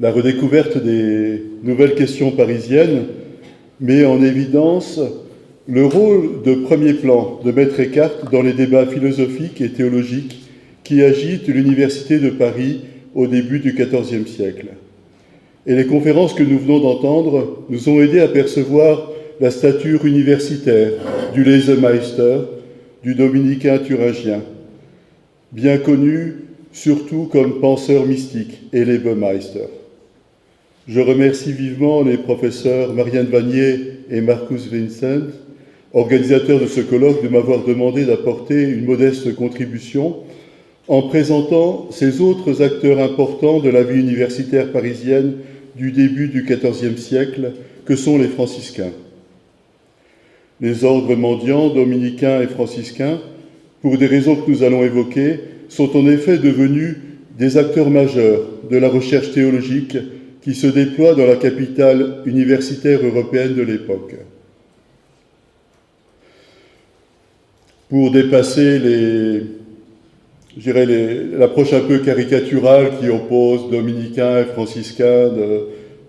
La redécouverte des nouvelles questions parisiennes met en évidence le rôle de premier plan de Maître Eckhart dans les débats philosophiques et théologiques qui agitent l'Université de Paris au début du XIVe siècle. Et les conférences que nous venons d'entendre nous ont aidés à percevoir la stature universitaire du Lesemeister, du dominicain thuringien, bien connu surtout comme penseur mystique, et Lebemeister. Je remercie vivement les professeurs Marianne Vanier et Marcus Vincent, organisateurs de ce colloque, de m'avoir demandé d'apporter une modeste contribution en présentant ces autres acteurs importants de la vie universitaire parisienne du début du XIVe siècle, que sont les franciscains. Les ordres mendiants, dominicains et franciscains, pour des raisons que nous allons évoquer, sont en effet devenus des acteurs majeurs de la recherche théologique qui se déploie dans la capitale universitaire européenne de l'époque. Pour dépasser l'approche un peu caricaturale qui oppose dominicains et franciscains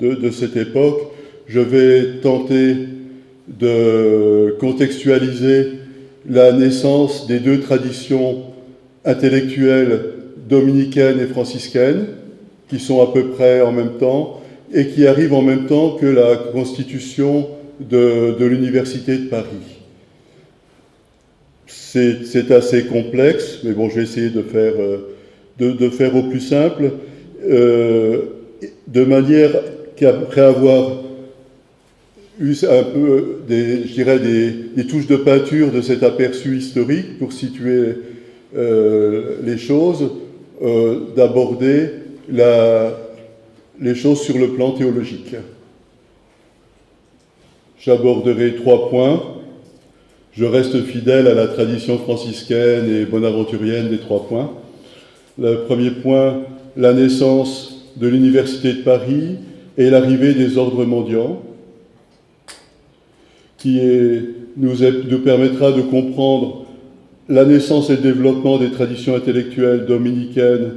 de cette époque, je vais tenter de contextualiser la naissance des deux traditions intellectuelles dominicaines et franciscaines, qui sont à peu près en même temps, et qui arrivent en même temps que la constitution de l'Université de Paris. C'est assez complexe, mais bon, je vais essayer de faire au plus simple, de manière qu'après avoir eu un peu des touches de peinture de cet aperçu historique pour situer les choses, d'aborder les choses sur le plan théologique. J'aborderai 3 points. Je reste fidèle à la tradition franciscaine et bonaventurienne des 3 points. Le premier point, la naissance de l'Université de Paris et l'arrivée des ordres mendiants, qui nous permettra de comprendre la naissance et le développement des traditions intellectuelles dominicaines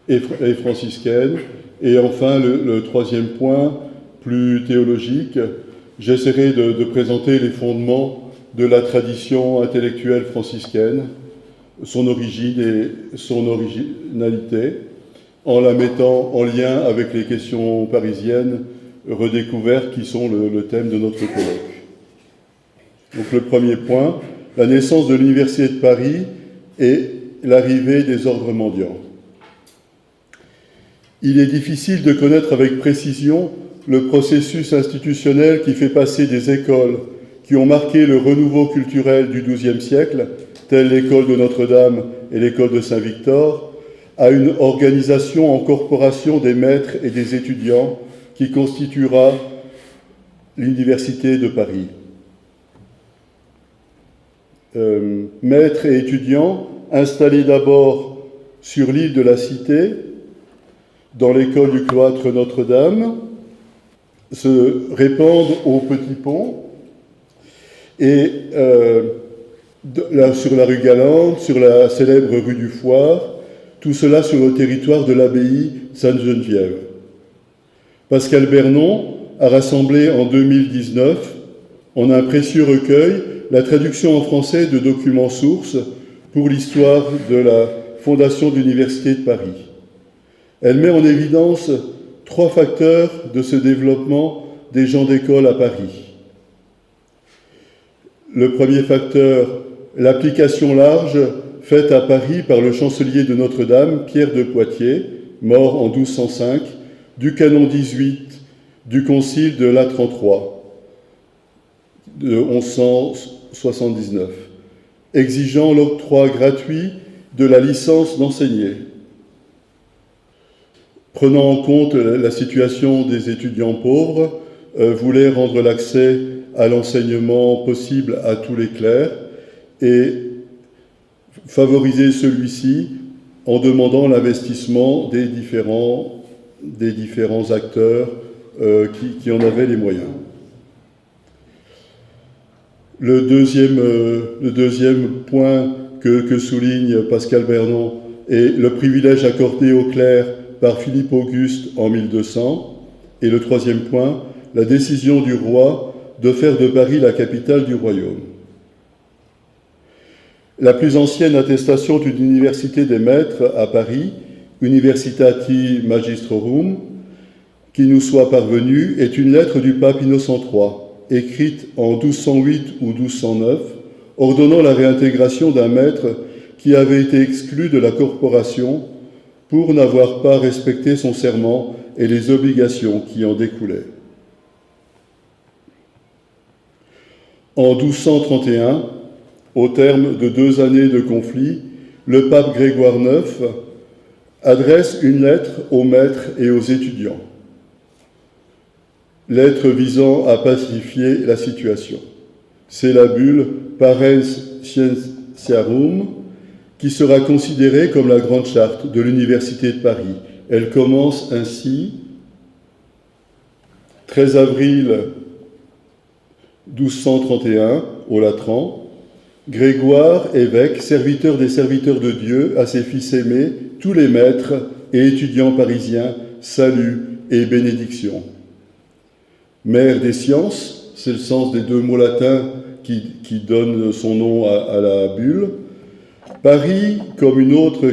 et franciscaines. Et enfin, le troisième point, plus théologique, j'essaierai de présenter les fondements de la tradition intellectuelle franciscaine, son origine et son originalité, en la mettant en lien avec les questions parisiennes redécouvertes qui sont le thème de notre colloque. Donc le premier point, la naissance de l'Université de Paris et l'arrivée des ordres mendiants. Il est difficile de connaître avec précision le processus institutionnel qui fait passer des écoles qui ont marqué le renouveau culturel du XIIe siècle, telle l'école de Notre-Dame et l'école de Saint-Victor, à une organisation en corporation des maîtres et des étudiants qui constituera l'Université de Paris. Maîtres et étudiants installés d'abord sur l'île de la Cité, dans l'école du cloître Notre-Dame, se répandent au Petit Pont et sur la rue Galande, sur la célèbre rue du Foire, tout cela sur le territoire de l'abbaye Sainte-Geneviève. Pascal Bernon a rassemblé en 2019, en un précieux recueil, la traduction en français de documents sources pour l'histoire de la fondation de l'Université de Paris. Elle met en évidence 3 facteurs de ce développement des gens d'école à Paris. Le premier facteur, l'application large faite à Paris par le chancelier de Notre-Dame, Pierre de Poitiers, mort en 1205, du canon 18 du concile de Latran III de 1179, exigeant l'octroi gratuit de la licence d'enseigner. Prenant en compte la situation des étudiants pauvres, voulait rendre l'accès à l'enseignement possible à tous les clercs et favoriser celui-ci en demandant l'investissement des différents acteurs qui en avaient les moyens. Le deuxième point que souligne Pascal Bernon est le privilège accordé aux clercs par Philippe Auguste en 1200. Et le troisième point, la décision du roi de faire de Paris la capitale du royaume. La plus ancienne attestation d'une université des maîtres à Paris, Universitati Magistrorum, qui nous soit parvenue, est une lettre du pape Innocent III, écrite en 1208 ou 1209, ordonnant la réintégration d'un maître qui avait été exclu de la corporation pour n'avoir pas respecté son serment et les obligations qui en découlaient. En 1231, au terme de 2 années de conflit, le pape Grégoire IX adresse une lettre aux maîtres et aux étudiants. Lettre visant à pacifier la situation. C'est la bulle Parens Scientiarum qui sera considérée comme la grande charte de l'Université de Paris. Elle commence ainsi, 13 avril 1231, au Latran, Grégoire, évêque, serviteur des serviteurs de Dieu, à ses fils aimés, tous les maîtres et étudiants parisiens, salut et bénédiction. Mère des sciences, c'est le sens des 2 mots latins qui donnent son nom à la bulle. Paris, comme une autre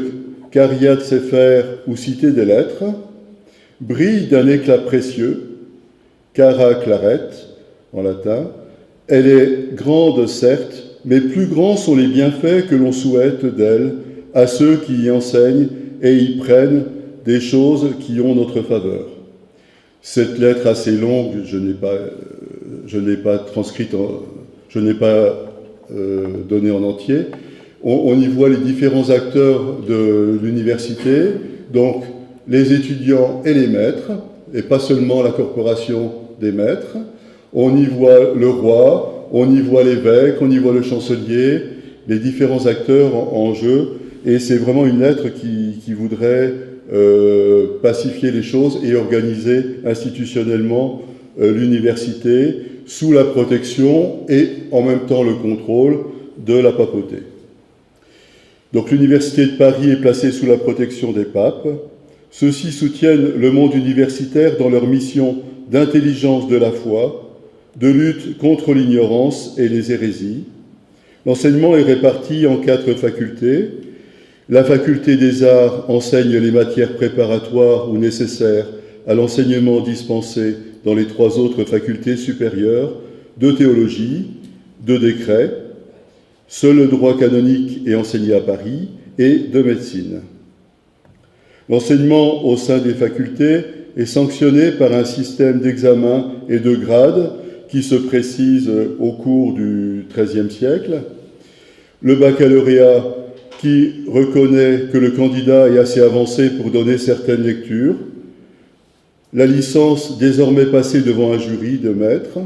Cariat Sefer ou cité des lettres, brille d'un éclat précieux, cara claret en latin. Elle est grande, certes, mais plus grands sont les bienfaits que l'on souhaite d'elle à ceux qui y enseignent et y prennent des choses qui ont notre faveur. Cette lettre assez longue, je n'ai pas transcrite, je n'ai pas donnée en entier. On y voit les différents acteurs de l'université, donc les étudiants et les maîtres, et pas seulement la corporation des maîtres. On y voit le roi, on y voit l'évêque, on y voit le chancelier, les différents acteurs en jeu, et c'est vraiment une lettre qui voudrait pacifier les choses et organiser institutionnellement l'université sous la protection et en même temps le contrôle de la papauté. Donc l'université de Paris est placée sous la protection des papes. Ceux-ci soutiennent le monde universitaire dans leur mission d'intelligence de la foi, de lutte contre l'ignorance et les hérésies. L'enseignement est réparti en 4 facultés. La faculté des arts enseigne les matières préparatoires ou nécessaires à l'enseignement dispensé dans les 3 autres facultés supérieures de théologie, de décret. Seul le droit canonique est enseigné à Paris et de médecine. L'enseignement au sein des facultés est sanctionné par un système d'examen et de grades qui se précise au cours du XIIIe siècle. Le baccalauréat qui reconnaît que le candidat est assez avancé pour donner certaines lectures. La licence désormais passée devant un jury de maîtres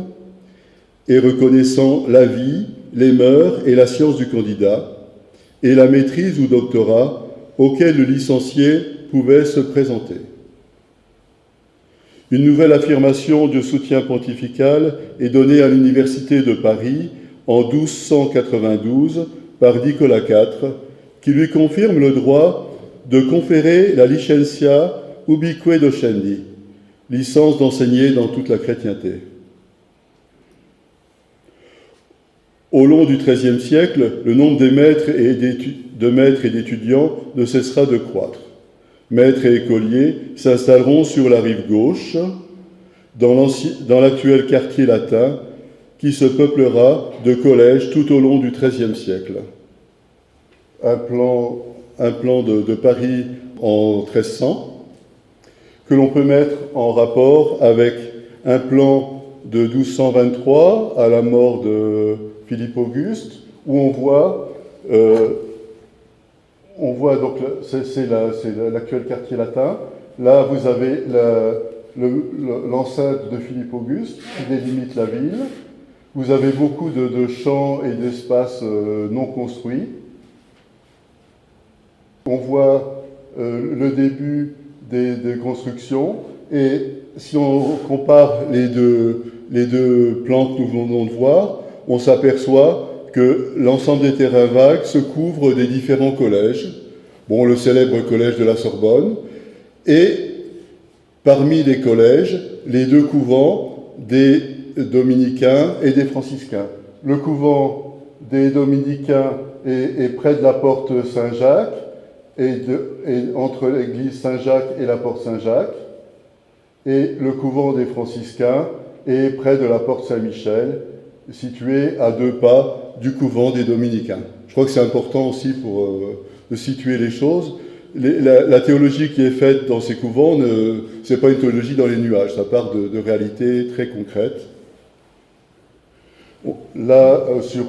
et reconnaissant la vie, les mœurs et la science du candidat, et la maîtrise ou doctorat auquel le licencié pouvait se présenter. Une nouvelle affirmation de soutien pontifical est donnée à l'Université de Paris en 1292 par Nicolas IV, qui lui confirme le droit de conférer la licentia ubique docendi, licence d'enseigner dans toute la chrétienté. Au long du XIIIe siècle, le nombre des maîtres et d'étudiants ne cessera de croître. Maîtres et écoliers s'installeront sur la rive gauche, dans l'actuel quartier latin, qui se peuplera de collèges tout au long du XIIIe siècle. Un plan de Paris en 1300, que l'on peut mettre en rapport avec un plan de 1223 à la mort de Philippe Auguste, où on voit donc, c'est l'actuel quartier latin. Là, vous avez l'enceinte de Philippe Auguste qui délimite la ville. Vous avez beaucoup de champs et d'espaces non construits. On voit le début des constructions. Et si on compare les deux plans que nous venons de voir, on s'aperçoit que l'ensemble des terrains vagues se couvre des différents collèges. Bon, le célèbre collège de la Sorbonne, et parmi les collèges, les deux couvents des dominicains et des franciscains. Le couvent des dominicains est près de la porte Saint-Jacques, et entre l'église Saint-Jacques et la porte Saint-Jacques, et le couvent des franciscains est près de la porte Saint-Michel, situé à 2 pas du couvent des dominicains. Je crois que c'est important aussi de situer les choses. La théologie qui est faite dans ces couvents, ce n'est pas une théologie dans les nuages, ça part de réalités très concrètes. Là, sur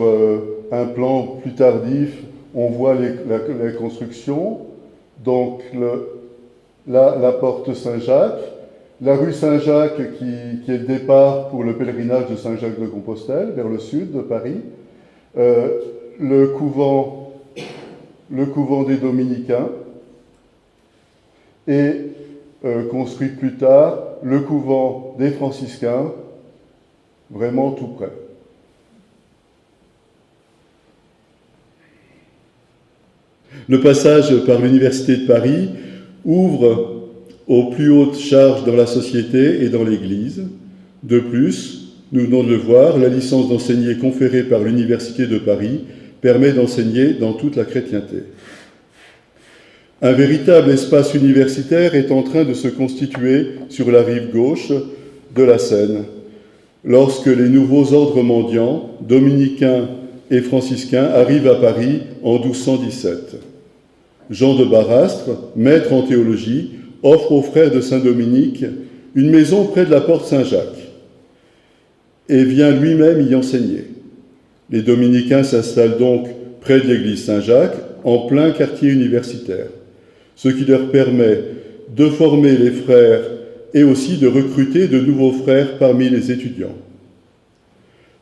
un plan plus tardif, on voit les constructions. Donc, la porte Saint-Jacques, la rue Saint-Jacques qui est le départ pour le pèlerinage de Saint-Jacques de Compostelle, vers le sud de Paris. Le couvent des Dominicains. Et construit plus tard le couvent des Franciscains, vraiment tout près. Le passage par l'Université de Paris ouvre aux plus hautes charges dans la société et dans l'Église. De plus, nous venons de le voir, la licence d'enseigner conférée par l'Université de Paris permet d'enseigner dans toute la chrétienté. Un véritable espace universitaire est en train de se constituer sur la rive gauche de la Seine, lorsque les nouveaux ordres mendiants, dominicains et franciscains, arrivent à Paris en 1217. Jean de Barastre, maître en théologie, offre aux frères de Saint-Dominique une maison près de la porte Saint-Jacques et vient lui-même y enseigner. Les dominicains s'installent donc près de l'église Saint-Jacques, en plein quartier universitaire, ce qui leur permet de former les frères et aussi de recruter de nouveaux frères parmi les étudiants.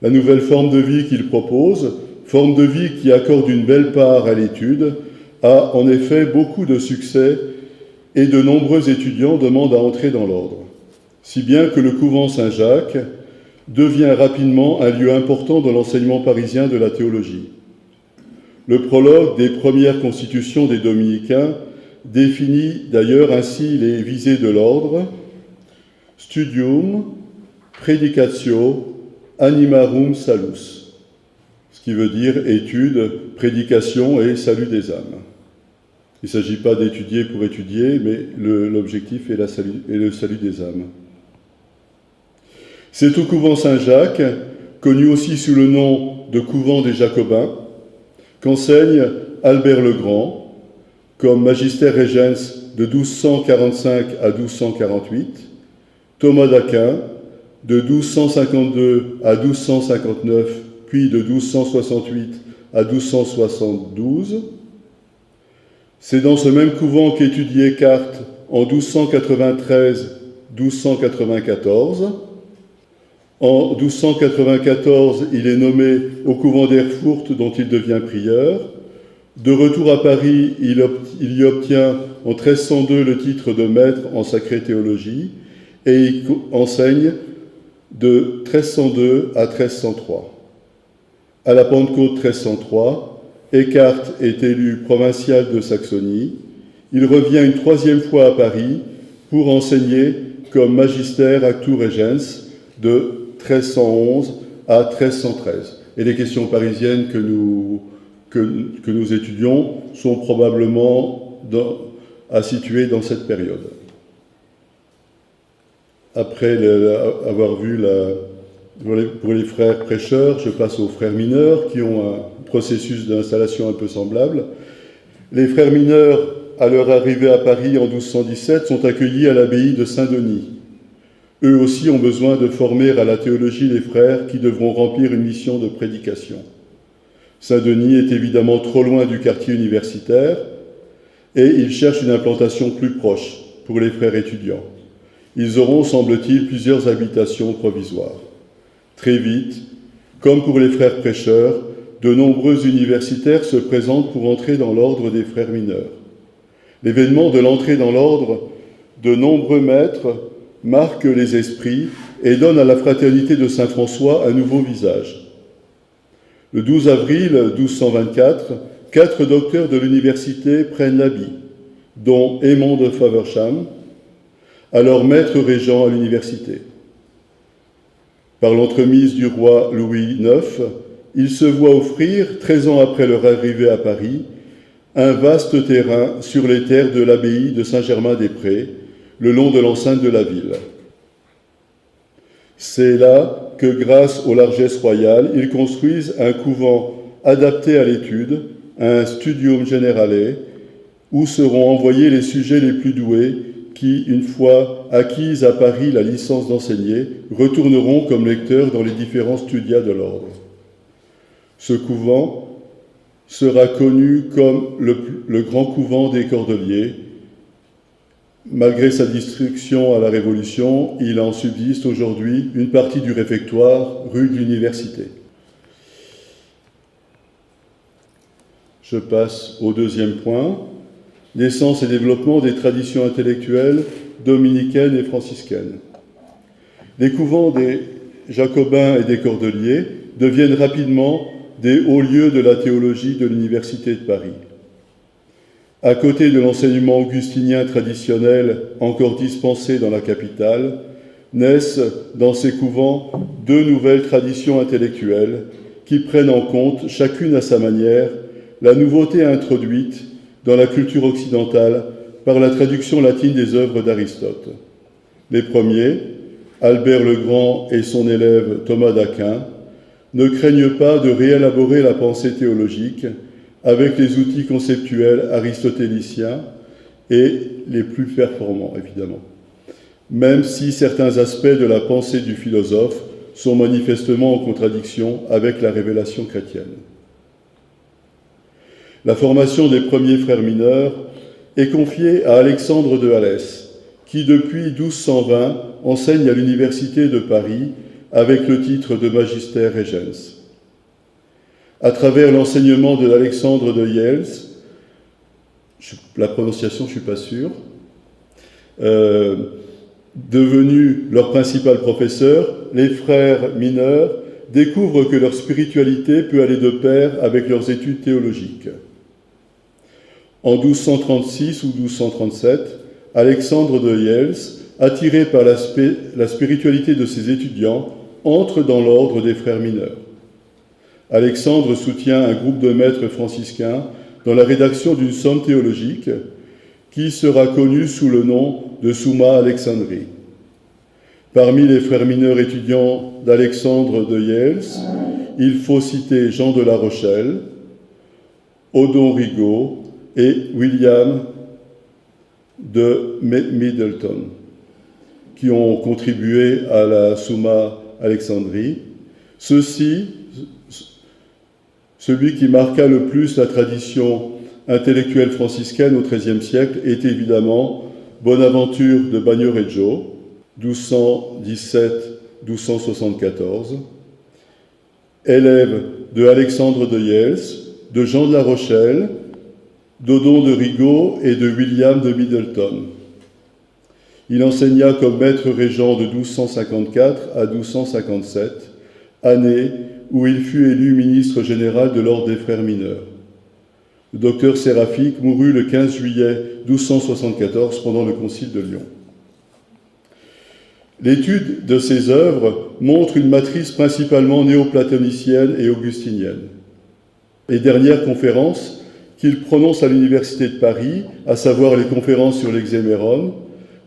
La nouvelle forme de vie qu'ils proposent, forme de vie qui accorde une belle part à l'étude, a en effet beaucoup de succès et de nombreux étudiants demandent à entrer dans l'ordre, si bien que le couvent Saint-Jacques devient rapidement un lieu important dans l'enseignement parisien de la théologie. Le prologue des premières constitutions des dominicains définit d'ailleurs ainsi les visées de l'ordre: studium, predicatio, animarum salus, ce qui veut dire étude, prédication et salut des âmes. Il ne s'agit pas d'étudier pour étudier, mais l'objectif est le salut des âmes. C'est au couvent Saint-Jacques, connu aussi sous le nom de couvent des Jacobins, qu'enseigne Albert le Grand, comme magister regens de 1245 à 1248, Thomas d'Aquin de 1252 à 1259, puis de 1268 à 1272. C'est dans ce même couvent qu'étudie Eckhart en 1293-1294. En 1294, il est nommé au couvent d'Erfurt, dont il devient prieur. De retour à Paris, il y obtient en 1302 le titre de maître en sacrée théologie et il enseigne de 1302 à 1303. À la Pentecôte 1303, Eckhart est élu provincial de Saxonie. Il revient une 3e fois à Paris pour enseigner comme magister actu regens de 1311 à 1313. Et les questions parisiennes que nous étudions sont probablement à situer dans cette période. Après avoir vu pour les frères prêcheurs, je passe aux frères mineurs qui ont un processus d'installation un peu semblable. Les frères mineurs, à leur arrivée à Paris en 1217, sont accueillis à l'abbaye de Saint-Denis. Eux aussi ont besoin de former à la théologie les frères qui devront remplir une mission de prédication. Saint-Denis est évidemment trop loin du quartier universitaire et ils cherchent une implantation plus proche pour les frères étudiants. Ils auront, semble-t-il, plusieurs habitations provisoires. Très vite, comme pour les frères prêcheurs, de nombreux universitaires se présentent pour entrer dans l'ordre des frères mineurs. L'événement de l'entrée dans l'ordre de nombreux maîtres marque les esprits et donne à la fraternité de Saint-François un nouveau visage. Le 12 avril 1224, 4 docteurs de l'université prennent l'habit, dont Aymon de Faversham, alors maître régent à l'université. Par l'entremise du roi Louis IX, il se voit offrir, 13 ans après leur arrivée à Paris, un vaste terrain sur les terres de l'abbaye de Saint-Germain-des-Prés, le long de l'enceinte de la ville. C'est là que, grâce aux largesses royales, ils construisent un couvent adapté à l'étude, un studium generale, où seront envoyés les sujets les plus doués qui, une fois acquise à Paris la licence d'enseigner, retourneront comme lecteurs dans les différents studia de l'ordre. Ce couvent sera connu comme le grand couvent des Cordeliers. Malgré sa destruction à la Révolution, il en subsiste aujourd'hui une partie du réfectoire rue de l'Université. Je passe au deuxième point, naissance et développement des traditions intellectuelles dominicaines et franciscaines. Les couvents des Jacobins et des Cordeliers deviennent rapidement des hauts lieux de la théologie de l'Université de Paris. À côté de l'enseignement augustinien traditionnel encore dispensé dans la capitale, naissent dans ces couvents deux nouvelles traditions intellectuelles qui prennent en compte, chacune à sa manière, la nouveauté introduite dans la culture occidentale par la traduction latine des œuvres d'Aristote. Les premiers, Albert le Grand et son élève Thomas d'Aquin, ne craignent pas de réélaborer la pensée théologique avec les outils conceptuels aristotéliciens et les plus performants, évidemment, même si certains aspects de la pensée du philosophe sont manifestement en contradiction avec la révélation chrétienne. La formation des premiers frères mineurs est confiée à Alexandre de Alès, qui depuis 1220 enseigne à l'Université de Paris avec le titre de Magister Regens. À travers l'enseignement de Alexandre de Yels, la prononciation je ne suis pas sûr, devenu leur principal professeur, les frères mineurs découvrent que leur spiritualité peut aller de pair avec leurs études théologiques. En 1236 ou 1237, Alexandre de Yels, attiré par la spiritualité de ses étudiants, entre dans l'ordre des frères mineurs. Alexandre soutient un groupe de maîtres franciscains dans la rédaction d'une somme théologique qui sera connue sous le nom de Summa Alexandri. Parmi les frères mineurs étudiants d'Alexandre de Yels, il faut citer Jean de la Rochelle, Odon Rigaud et William de Middleton, qui ont contribué à la Summa Alexandri. Celui qui marqua le plus la tradition intellectuelle franciscaine au XIIIe siècle est évidemment Bonaventure de Bagnoregio, 1217-1274, élève de Alexandre de Yels, de Jean de la Rochelle, d'Odon de Rigaud et de William de Middleton. Il enseigna comme maître régent de 1254 à 1257, année où il fut élu ministre général de l'ordre des frères mineurs. Le docteur Séraphique mourut le 15 juillet 1274 pendant le concile de Lyon. L'étude de ses œuvres montre une matrice principalement néoplatonicienne et augustinienne. Les dernières conférences qu'il prononce à l'Université de Paris, à savoir les conférences sur l'Hexaméron,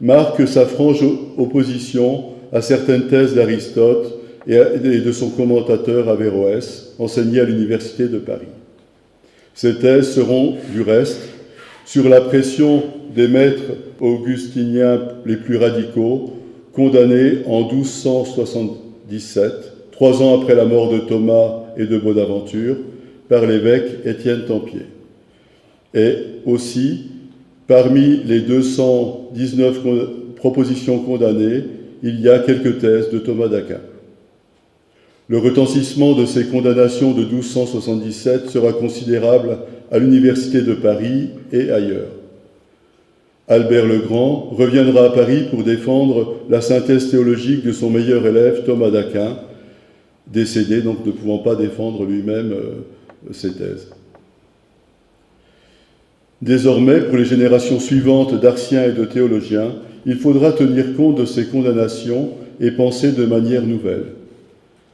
marquent sa franche opposition à certaines thèses d'Aristote et de son commentateur Averroès, enseigné à l'Université de Paris. Ces thèses seront, du reste, sur la pression des maîtres augustiniens les plus radicaux, condamnés en 1277, 3 ans après la mort de Thomas et de Bonaventure, par l'évêque Étienne Tempier. Et aussi, parmi les 219 propositions condamnées, il y a quelques thèses de Thomas d'Aquin. Le retentissement de ces condamnations de 1277 sera considérable à l'Université de Paris et ailleurs. Albert le Grand reviendra à Paris pour défendre la synthèse théologique de son meilleur élève Thomas d'Aquin, décédé donc ne pouvant pas défendre lui-même ses thèses. Désormais, pour les générations suivantes d'artiens et de théologiens, il faudra tenir compte de ces condamnations et penser de manière nouvelle.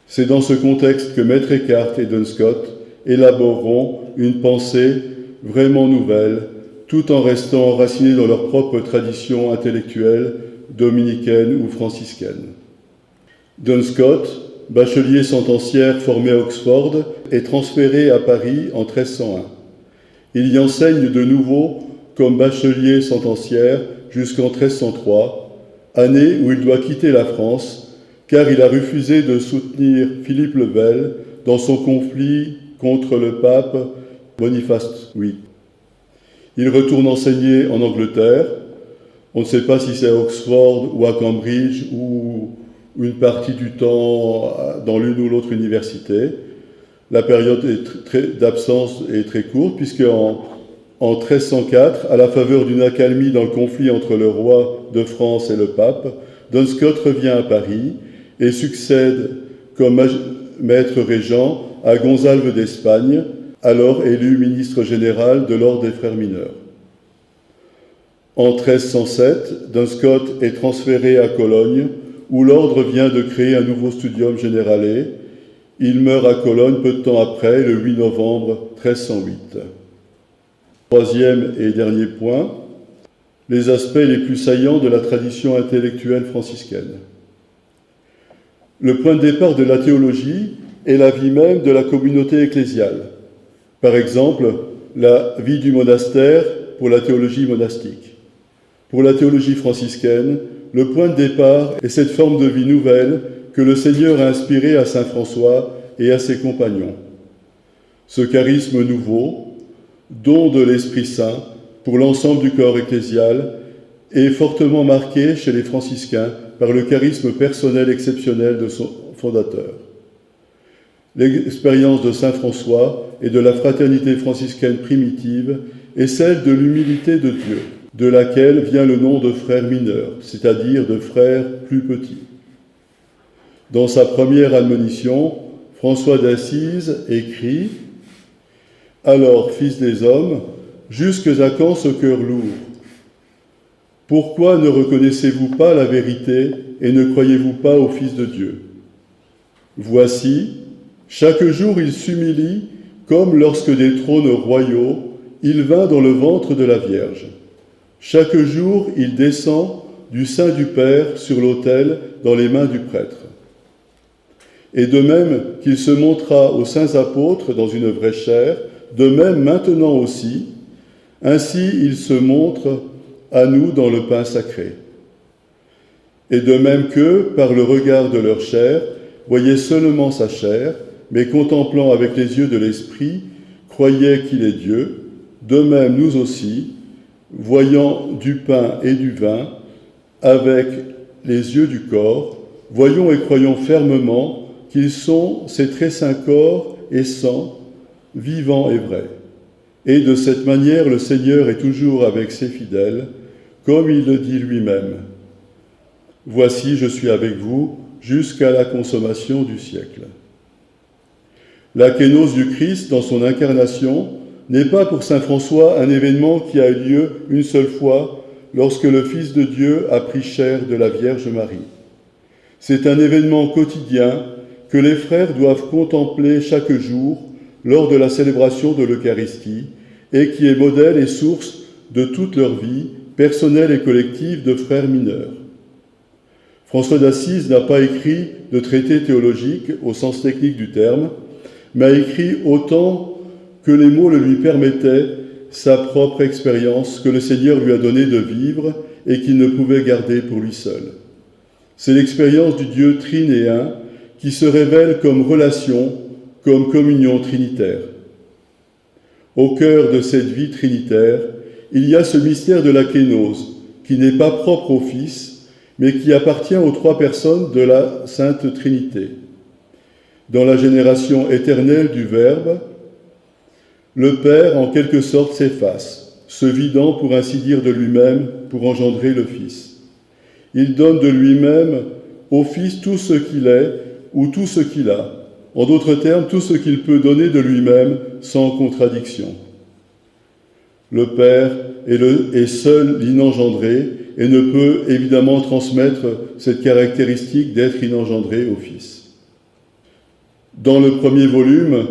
C'est dans ce contexte que Maître Eckhart et Duns Scotus élaboreront une pensée vraiment nouvelle, tout en restant enracinés dans leur propre tradition intellectuelle dominicaine ou franciscaine. Duns Scotus, bachelier sentenciaire formé à Oxford, est transféré à Paris en 1301. Il y enseigne de nouveau comme bachelier sentenciaire jusqu'en 1303, année où il doit quitter la France, car il a refusé de soutenir Philippe le Bel dans son conflit contre le pape Boniface VIII. Il retourne enseigner en Angleterre. On ne sait pas si c'est à Oxford ou à Cambridge ou une partie du temps dans l'une ou l'autre université. La période d'absence est très courte, puisque en 1304, à la faveur d'une accalmie dans le conflit entre le roi de France et le pape, Duns Scotus revient à Paris et succède comme maître régent à Gonzalve d'Espagne, alors élu ministre général de l'ordre des frères mineurs. En 1307, Duns Scotus est transféré à Cologne, où l'ordre vient de créer un nouveau studium generale. Il meurt à Cologne peu de temps après, le 8 novembre 1308. Troisième et dernier point, les aspects les plus saillants de la tradition intellectuelle franciscaine. Le point de départ de la théologie est la vie même de la communauté ecclésiale. Par exemple, la vie du monastère pour la théologie monastique. Pour la théologie franciscaine, le point de départ est cette forme de vie nouvelle que le Seigneur a inspirée à saint François et à ses compagnons. Ce charisme nouveau, don de l'Esprit Saint pour l'ensemble du corps ecclésial, est fortement marqué chez les franciscains par le charisme personnel exceptionnel de son fondateur. L'expérience de saint François et de la fraternité franciscaine primitive est celle de l'humilité de Dieu, de laquelle vient le nom de frère mineur, c'est-à-dire de frère plus petit. Dans sa première admonition, François d'Assise écrit « Alors, fils des hommes, jusque à quand ce cœur lourd? Pourquoi ne reconnaissez-vous pas la vérité et ne croyez-vous pas au Fils de Dieu? Voici, chaque jour il s'humilie comme lorsque des trônes royaux, il vint dans le ventre de la Vierge. Chaque jour il descend du sein du Père sur l'autel dans les mains du prêtre. Et de même qu'il se montra aux saints apôtres dans une vraie chair, de même maintenant aussi, ainsi il se montre à nous dans le pain sacré. Et de même que, par le regard de leur chair, voyaient seulement sa chair, mais contemplant avec les yeux de l'esprit, croyaient qu'il est Dieu, de même nous aussi, voyant du pain et du vin, avec les yeux du corps, voyons et croyons fermement qu'ils sont ces très saints corps et sang, vivants et vrais. Et de cette manière, le Seigneur est toujours avec ses fidèles, comme il le dit lui-même. « Voici, je suis avec vous jusqu'à la consommation du siècle. » La kénose du Christ dans son incarnation n'est pas pour saint François un événement qui a eu lieu une seule fois lorsque le Fils de Dieu a pris chair de la Vierge Marie. C'est un événement quotidien que les frères doivent contempler chaque jour lors de la célébration de l'Eucharistie et qui est modèle et source de toute leur vie, personnelle et collective, de frères mineurs. François d'Assise n'a pas écrit de traité théologique au sens technique du terme, mais a écrit autant que les mots le lui permettaient sa propre expérience que le Seigneur lui a donné de vivre et qu'il ne pouvait garder pour lui seul. C'est l'expérience du Dieu trinéen qui se révèle comme relation, comme communion trinitaire. Au cœur de cette vie trinitaire, il y a ce mystère de la kénose, qui n'est pas propre au Fils, mais qui appartient aux trois personnes de la Sainte Trinité. Dans la génération éternelle du Verbe, le Père, en quelque sorte, s'efface, se vidant, pour ainsi dire, de lui-même pour engendrer le Fils. Il donne de lui-même au Fils tout ce qu'il est ou tout ce qu'il a. En d'autres termes, tout ce qu'il peut donner de lui-même sans contradiction. Le Père est seul l'inengendré, et ne peut évidemment transmettre cette caractéristique d'être inengendré au Fils. Dans le premier volume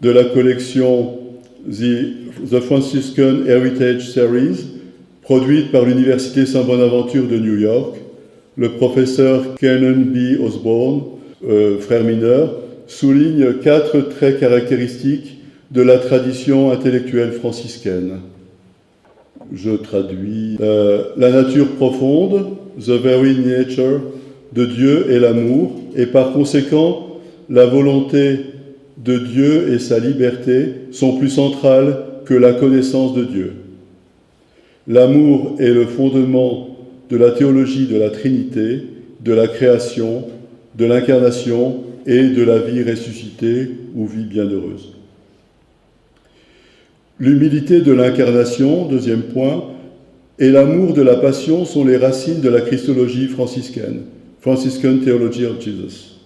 de la collection The Franciscan Heritage Series, produite par l'Université Saint-Bonaventure de New York, le professeur Canon B. Osborne, frère mineur, souligne 4 traits caractéristiques de la tradition intellectuelle franciscaine. Je traduis. La nature profonde, the very nature de Dieu et l'amour, et par conséquent, la volonté de Dieu et sa liberté sont plus centrales que la connaissance de Dieu. L'amour est le fondement de la théologie de la Trinité, de la création, de l'incarnation et de la vie ressuscitée ou vie bienheureuse. L'humilité de l'incarnation, deuxième point, et l'amour de la passion sont les racines de la christologie franciscaine, Franciscan Theology of Jesus.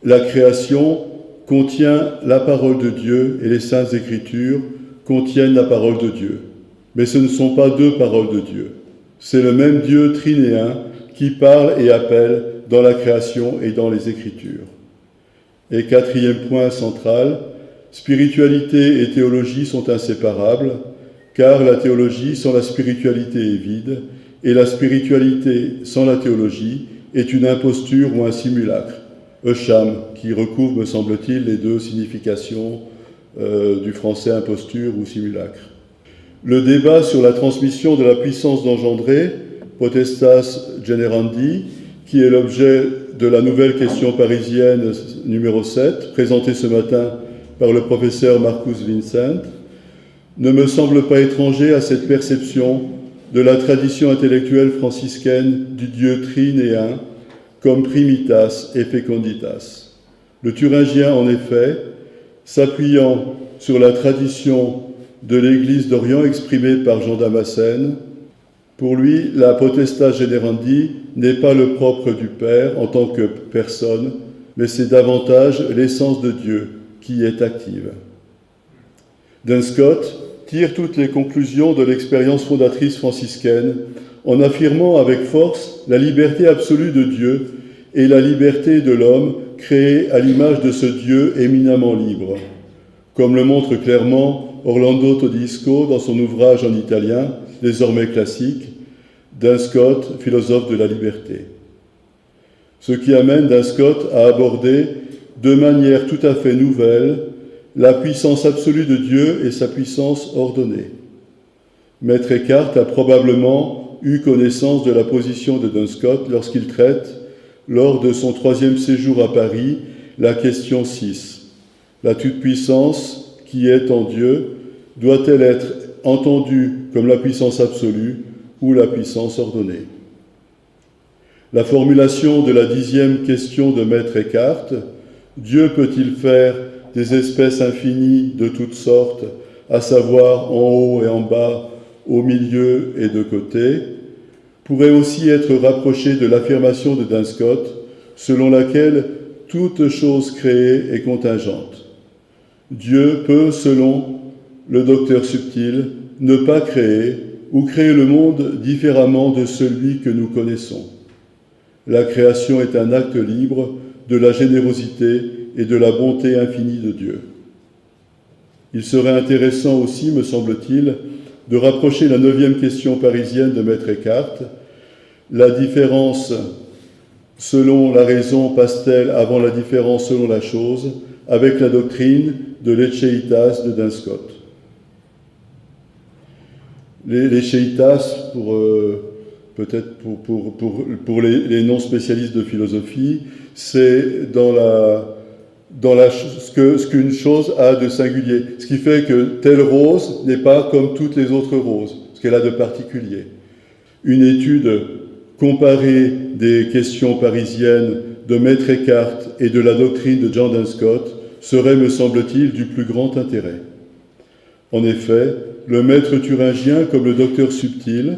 La création contient la parole de Dieu et les Saintes Écritures contiennent la parole de Dieu. Mais ce ne sont pas 2 paroles de Dieu. C'est le même Dieu trinéen qui parle et appelle dans la création et dans les Écritures. Et 4e point central, spiritualité et théologie sont inséparables, car la théologie sans la spiritualité est vide, et la spiritualité sans la théologie est une imposture ou un simulacre, a sham, qui recouvre, me semble-t-il, les 2 significations du français imposture ou simulacre. Le débat sur la transmission de la puissance d'engendrer, potestas generandi, qui est l'objet de la nouvelle question parisienne numéro 7, présentée ce matin par le professeur Marcus Vincent, ne me semble pas étranger à cette perception de la tradition intellectuelle franciscaine du Dieu trinéen comme primitas et fecunditas. Le Thuringien, en effet, s'appuyant sur la tradition de l'Église d'Orient exprimée par Jean Damascène, pour lui, la potestas generandi n'est pas le propre du Père en tant que personne, mais c'est davantage l'essence de Dieu qui est active. Duns Scotus tire toutes les conclusions de l'expérience fondatrice franciscaine en affirmant avec force la liberté absolue de Dieu et la liberté de l'homme créé à l'image de ce Dieu éminemment libre, comme le montre clairement Orlando Todisco dans son ouvrage en italien, désormais classique, Duns Scotus, philosophe de la liberté. Ce qui amène Duns Scotus à aborder de manière tout à fait nouvelle la puissance absolue de Dieu et sa puissance ordonnée. Maître Eckhart a probablement eu connaissance de la position de Duns Scotus lorsqu'il traite, lors de son 3e séjour à Paris, la question 6. La toute-puissance qui est en Dieu doit-elle être entendue comme la puissance absolue ou la puissance ordonnée? La formulation de la 10e question de Maître Eckhart, Dieu peut-il faire des espèces infinies de toutes sortes, à savoir en haut et en bas, au milieu et de côté, pourrait aussi être rapprochée de l'affirmation de Duns Scotus, selon laquelle toute chose créée est contingente. Dieu peut, selon le docteur subtil, ne pas créer ou créer le monde différemment de celui que nous connaissons. La création est un acte libre de la générosité et de la bonté infinie de Dieu. Il serait intéressant aussi, me semble-t-il, de rapprocher la 9e question parisienne de Maître Eckhart. La différence selon la raison passe-t-elle avant la différence selon la chose, avec la doctrine de l'Echeitas de Duns Scotus. L'Echeitas, peut-être pour les non-spécialistes de philosophie, c'est ce qu'une chose a de singulier. Ce qui fait que telle rose n'est pas comme toutes les autres roses, ce qu'elle a de particulier. Une étude comparée des questions parisiennes de Maître Eckhart et de la doctrine de John Duns Scotus serait, me semble-t-il, du plus grand intérêt. En effet, le maître thuringien comme le docteur subtil,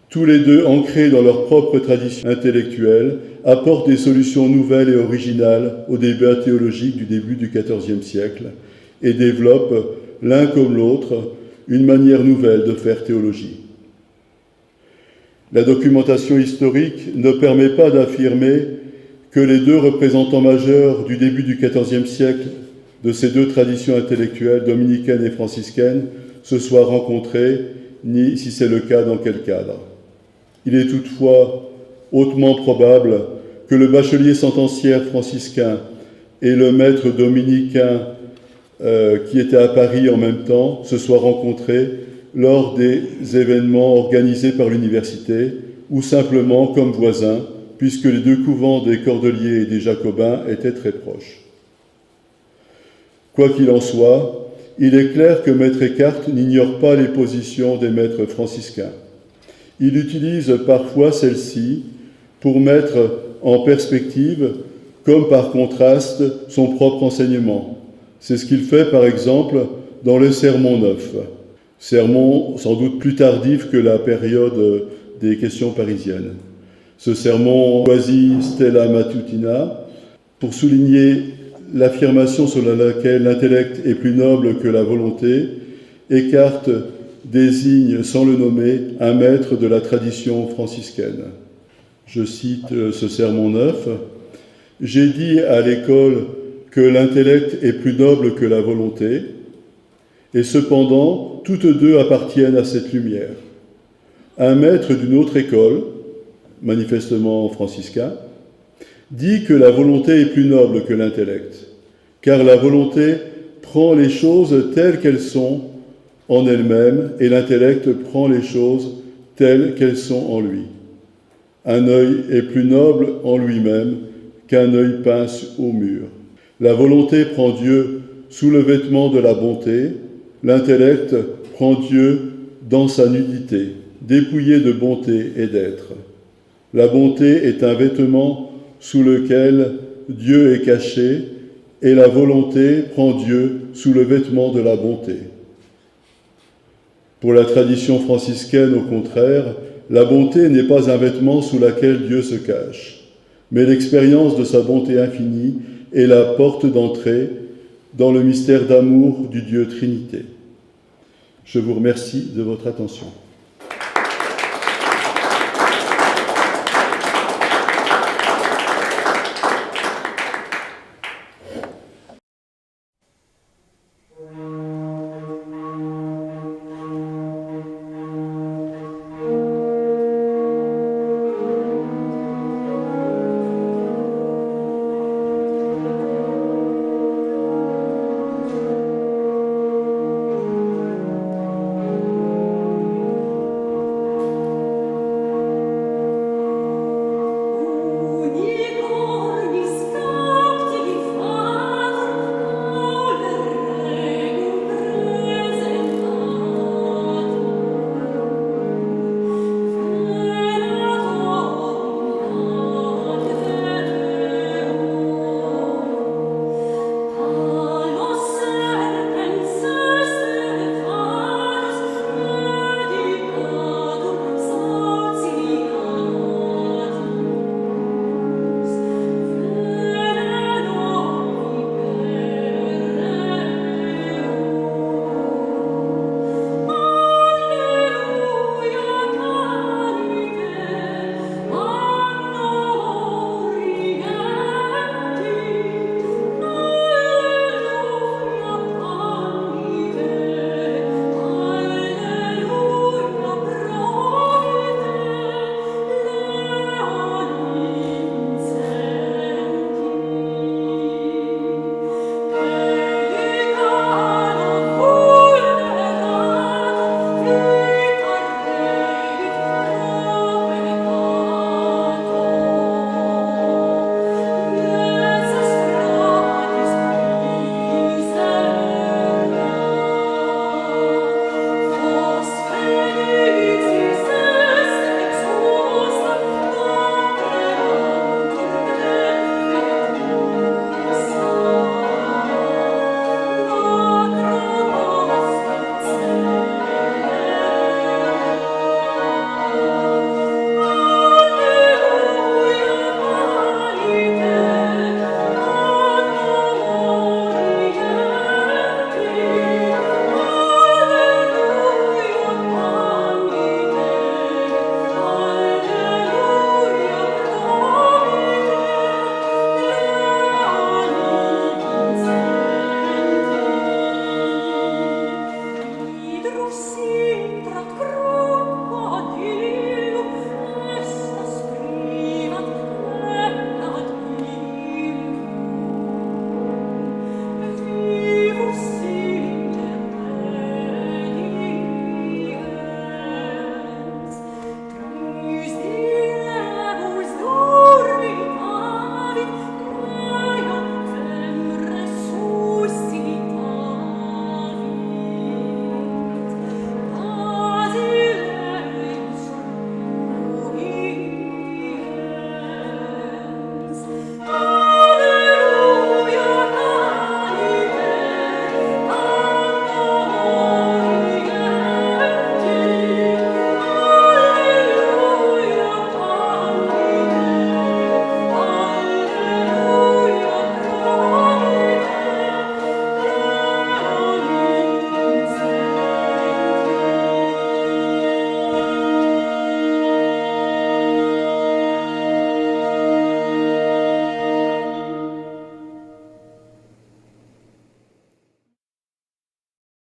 tous les deux ancrés dans leur propre tradition intellectuelle, apportent des solutions nouvelles et originales au débat théologique du début du XIVe siècle et développent, l'un comme l'autre, une manière nouvelle de faire théologie. La documentation historique ne permet pas d'affirmer que les deux représentants majeurs du début du XIVe siècle de ces deux traditions intellectuelles, dominicaine et franciscaine, se soient rencontrés, ni si c'est le cas, dans quel cadre. Il est toutefois hautement probable que le bachelier sentenciaire franciscain et le maître dominicain qui était à Paris en même temps se soient rencontrés lors des événements organisés par l'université ou simplement comme voisins, puisque les deux couvents des Cordeliers et des Jacobins étaient très proches. Quoi qu'il en soit, il est clair que Maître Eckhart n'ignore pas les positions des maîtres franciscains. Il utilise parfois celles-ci pour mettre en perspective, comme par contraste, son propre enseignement. C'est ce qu'il fait par exemple dans le Sermon 9, sermon sans doute plus tardif que la période des questions parisiennes. Ce sermon choisit Stella Matutina pour souligner l'affirmation selon laquelle l'intellect est plus noble que la volonté. Eckhart désigne, sans le nommer, un maître de la tradition franciscaine. Je cite ce sermon 9. « J'ai dit à l'école que l'intellect est plus noble que la volonté, et cependant, toutes deux appartiennent à cette lumière. Un maître d'une autre école, manifestement franciscain, dit que la volonté est plus noble que l'intellect, car la volonté prend les choses telles qu'elles sont en elle-même, et l'intellect prend les choses telles qu'elles sont en lui. Un œil est plus noble en lui-même qu'un œil peint au mur. La volonté prend Dieu sous le vêtement de la bonté, l'intellect prend Dieu dans sa nudité, dépouillé de bonté et d'être. La bonté est un vêtement sous lequel Dieu est caché, et la volonté prend Dieu sous le vêtement de la bonté. Pour la tradition franciscaine, au contraire, la bonté n'est pas un vêtement sous lequel Dieu se cache, mais l'expérience de sa bonté infinie est la porte d'entrée dans le mystère d'amour du Dieu Trinité. Je vous remercie de votre attention.